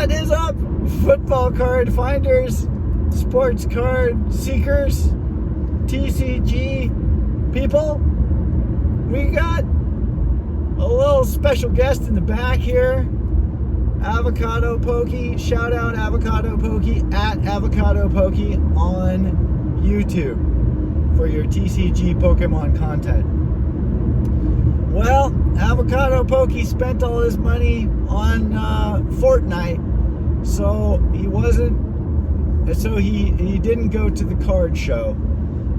What is up, football card finders, sports card seekers, TCG people? We got a little special guest in the back here, Avocado Pokey. Shout out Avocado Pokey at Avocado Pokey on YouTube for your TCG Pokemon content. Well, Avocado Pokey spent all his money on Fortnite, so he didn't go to the card show.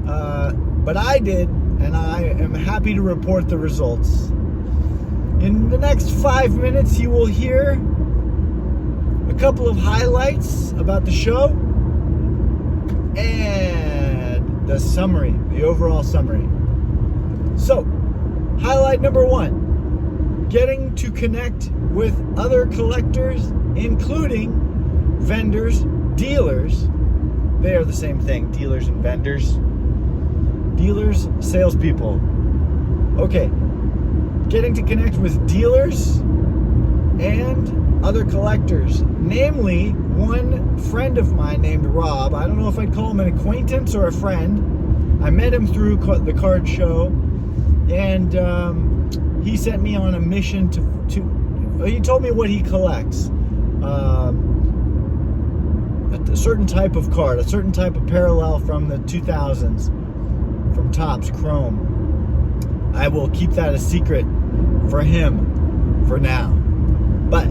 But I did, and I am happy to report the results. In the next 5 minutes, you will hear a couple of highlights about the show and the summary, the overall summary. So, highlight number 1, getting to connect with other collectors, including vendors, dealers. They are the same thing, dealers and vendors. Dealers, salespeople. Okay, getting to connect with dealers and other collectors, namely one friend of mine named Rob. I don't know if I'd call him an acquaintance or a friend. I met him through the card show, and he sent me on a mission to he told me what he collects. A certain type of card, a certain type of parallel from the 2000s, from Topps Chrome. I will keep that a secret for him for now. But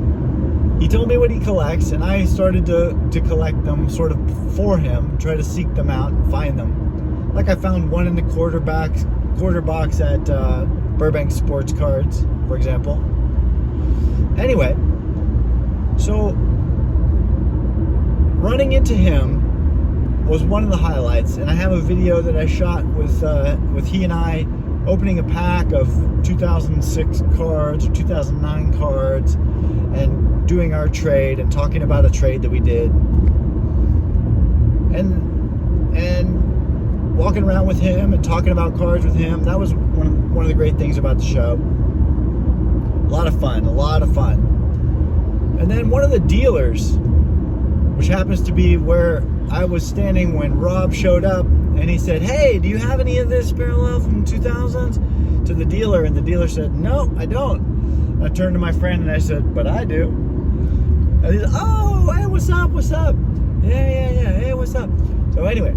he told me what he collects, and I started to collect them sort of for him, try to seek them out and find them. Like I found one in the quarter box at Burbank Sports Cards, for example. Anyway, so running into him was one of the highlights, and I have a video that I shot with he and I opening a pack of 2006 cards or 2009 cards and doing our trade and talking about a trade that we did, and walking around with him and talking about cards with him. That was one of the great things about the show. A lot of fun. And then one of the dealers, which happens to be where I was standing when Rob showed up, and he said, "Hey, do you have any of this parallel from 2000s?" to the dealer, and the dealer said, "No, I don't." I turned to my friend and I said, "But I do." And he said, "Oh, hey, what's up? Yeah, hey, what's up?" So anyway,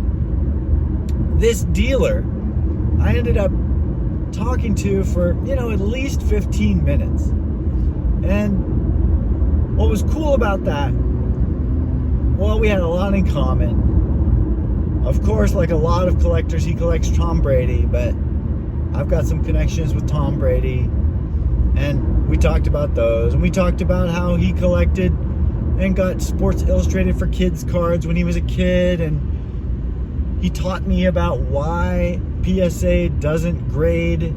this dealer I ended up talking to for, at least 15 minutes. And what was cool about that, well, we had a lot in common. Of course, like a lot of collectors, he collects Tom Brady, but I've got some connections with Tom Brady, and we talked about those, and we talked about how he collected and got Sports Illustrated for Kids cards when he was a kid, and he taught me about why PSA doesn't grade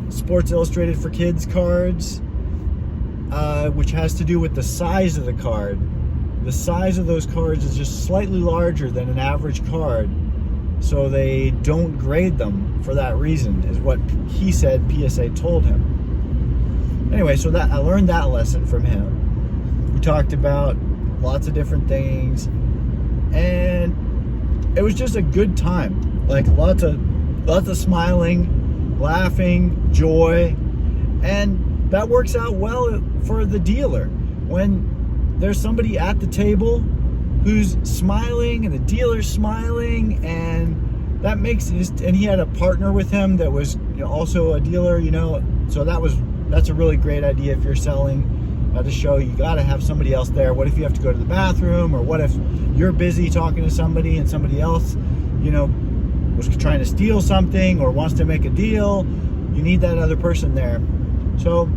Sports Illustrated for Kids cards, which has to do with the size of the card. The size of those cards is just slightly larger than an average card, so they don't grade them for that reason, is what he said PSA told him. Anyway, so that I learned that lesson from him. We talked about lots of different things, and it was just a good time. Like lots of smiling, laughing, joy, and that works out well for the dealer. When there's somebody at the table who's smiling and the dealer's smiling, and that makes and he had a partner with him that was also a dealer, so that's a really great idea. If you're selling at a show, you got to have somebody else there. What if you have to go to the bathroom, or what if you're busy talking to somebody and somebody else was trying to steal something or wants to make a deal? You need that other person there. So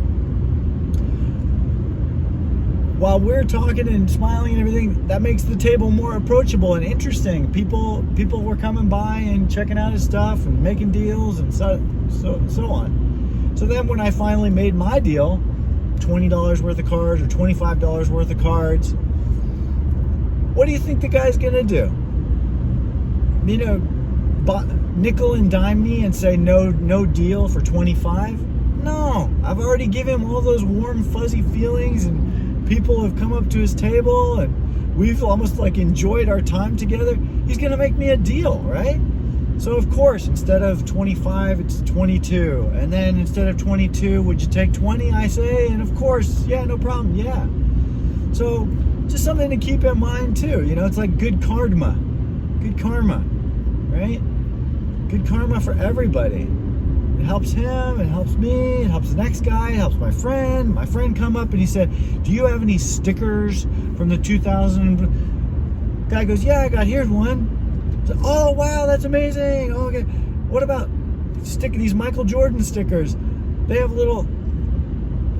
while we're talking and smiling and everything, that makes the table more approachable and interesting. People were coming by and checking out his stuff and making deals and so on. So then when I finally made my deal, $20 worth of cards or $25 worth of cards, what do you think the guy's gonna do? Nickel and dime me and say no deal for $25? No, I've already given him all those warm fuzzy feelings and people have come up to his table and we've almost like enjoyed our time together. He's gonna make me a deal, right? So of course, instead of 25, it's 22. And then instead of 22, would you take 20, I say? And of course, yeah, no problem, yeah. So just something to keep in mind too. You know, it's like good karma, right? Good karma for everybody. It helps him, it helps me, it helps the next guy, it helps my friend. My friend come up and he said, do you have any stickers from the 2000? Guy goes, yeah, I got, here's one. So, oh, wow, that's amazing. Oh, okay. What about these Michael Jordan stickers? They have little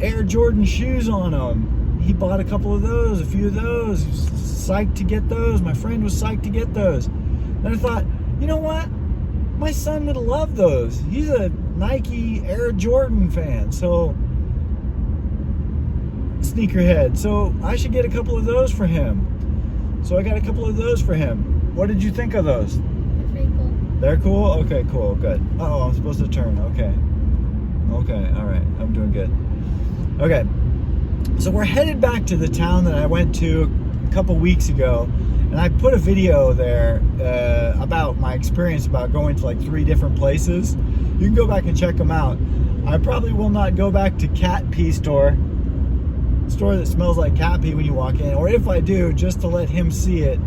Air Jordan shoes on them. He bought a couple of those, a few of those. He was psyched to get those. My friend was psyched to get those. And I thought, you know what? My son would love those. He's a Nike Air Jordan fan, so sneakerhead. So I should get a couple of those for him. So I got a couple of those for him. What did you think of those? They're pretty cool. They're cool? Okay, cool, good. Oh, I'm supposed to turn. Okay, all right. I'm doing good. Okay, so we're headed back to the town that I went to a couple weeks ago, and I put a video there about my experience about going to like 3 different places. You can go back and check them out. I probably will not go back to Cat Pee store that smells like cat pee when you walk in, or if I do, just to let him see it.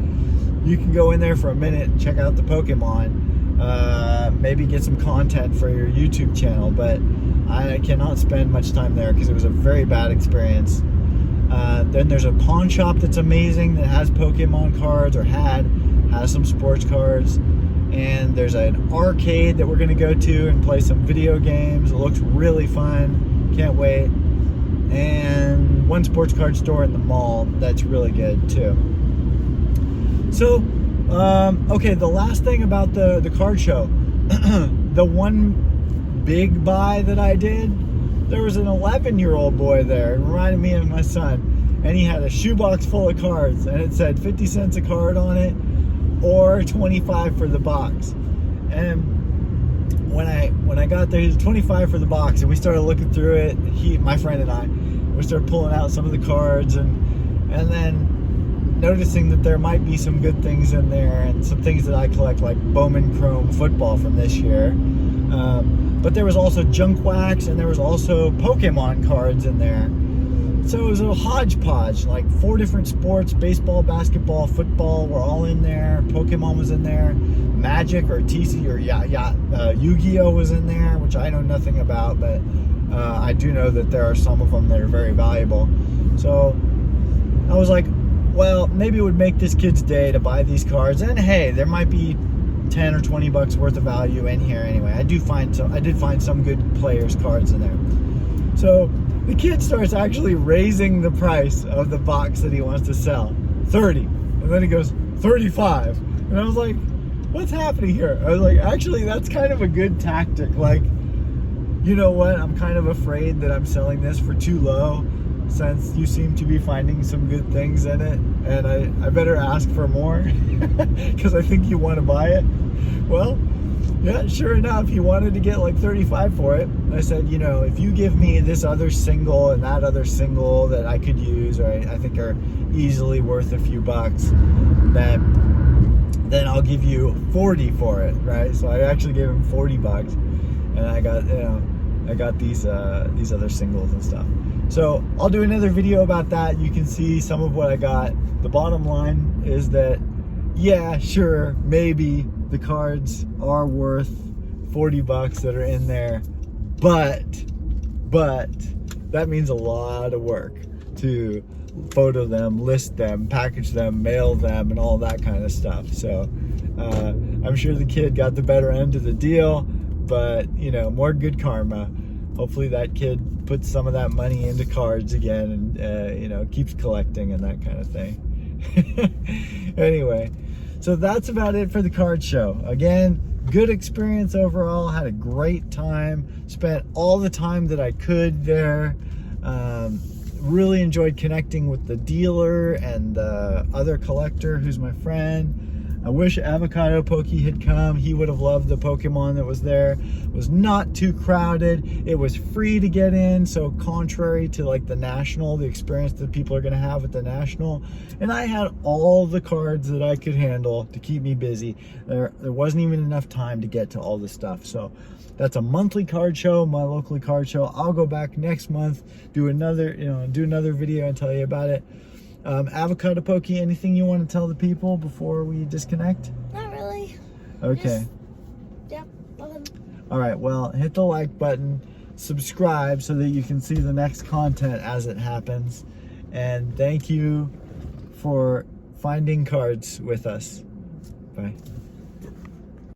You can go in there for a minute and check out the Pokemon, maybe get some content for your YouTube channel, but I cannot spend much time there because it was a very bad experience. Then there's a pawn shop that's amazing that has Pokemon cards, or has some sports cards. And there's an arcade that we're going to go to and play some video games. It looks really fun. Can't wait. And one sports card store in the mall that's really good too. So, okay, the last thing about the card show. The one big buy that I did, there was an 11-year-old boy there. It reminded me of my son. And he had a shoebox full of cards. And it said 50 cents a card on it, or 25 for the box. And when I got there, he was 25 for the box. And we started looking through it. My friend and I, we started pulling out some of the cards. And then noticing that there might be some good things in there and some things that I collect, like Bowman Chrome football from this year. But there was also junk wax, and there was also Pokemon cards in there. So it was a hodgepodge, like 4 different sports: baseball, basketball, football were all in there. Pokemon was in there. Magic or TC or Yu-Gi-Oh was in there, which I know nothing about, but I do know that there are some of them that are very valuable. So I was like, well, maybe it would make this kid's day to buy these cards. And hey, there might be 10 or 20 bucks worth of value in here anyway. I did find some good players' cards in there. So the kid starts actually raising the price of the box that he wants to sell. 30. And then he goes, 35. And I was like, what's happening here? I was like, actually, that's kind of a good tactic. Like, you know what? I'm kind of afraid that I'm selling this for too low, since you seem to be finding some good things in it, and I better ask for more because I think you want to buy it. Well, yeah, sure enough, he wanted to get like 35 for it. I said, you know, if you give me this other single and that other single that I could use, or I think are easily worth a few bucks, then I'll give you 40 for it, right? So I actually gave him 40 bucks, and I got these other singles and stuff. So I'll do another video about that. You can see some of what I got. The bottom line is that, yeah, sure, maybe the cards are worth 40 bucks that are in there, but that means a lot of work to photo them, list them, package them, mail them, and all that kind of stuff. So I'm sure the kid got the better end of the deal, but you know, more good karma. Hopefully that kid puts some of that money into cards again, and you know, keeps collecting and that kind of thing. Anyway, so that's about it for the card show. Again, good experience overall. Had a great time. Spent all the time that I could there. Really enjoyed connecting with the dealer and the other collector who's my friend. I wish Avocado Pokey had come. He would have loved the Pokemon that was there. It was not too crowded. It was free to get in. So contrary to like the National, the experience that people are going to have at the National. And I had all the cards that I could handle to keep me busy. There wasn't even enough time to get to all the stuff. So that's a monthly card show, my local card show. I'll go back next month, do another video and tell you about it. Avocado Pokey, anything you want to tell the people before we disconnect? Not really. Okay. Yeah. All right, well, hit the like button, subscribe so that you can see the next content as it happens. And thank you for finding cards with us. Bye.